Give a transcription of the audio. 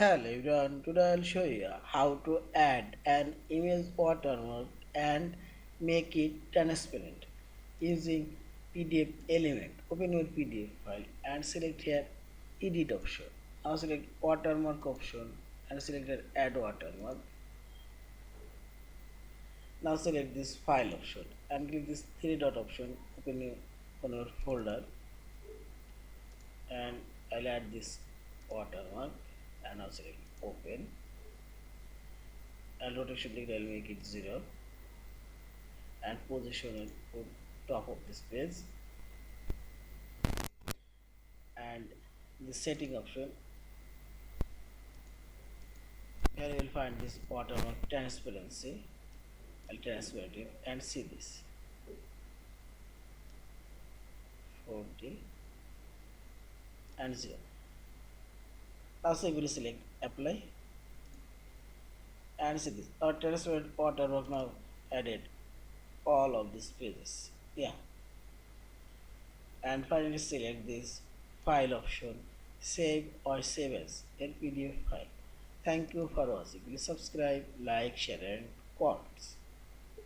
Hello everyone, today I'll show you how to add an image watermark and make it transparent using PDF element. Open your PDF file and select here edit option. Now select watermark option and select here add watermark. Now select this file option and click this three dot option. Open your folder and I'll add this watermark and now select open. And rotation degree I'll make it 0 and position it on top of this page, and the setting option here you will find this watermark transparency. I'll transparent it and see this 40 and 0. Also we will select apply and see this our transparent watermark now added all of these pages. Yeah, and finally select this file option, save or save as in PDF file. Thank you for watching. Please subscribe, like, share and comments.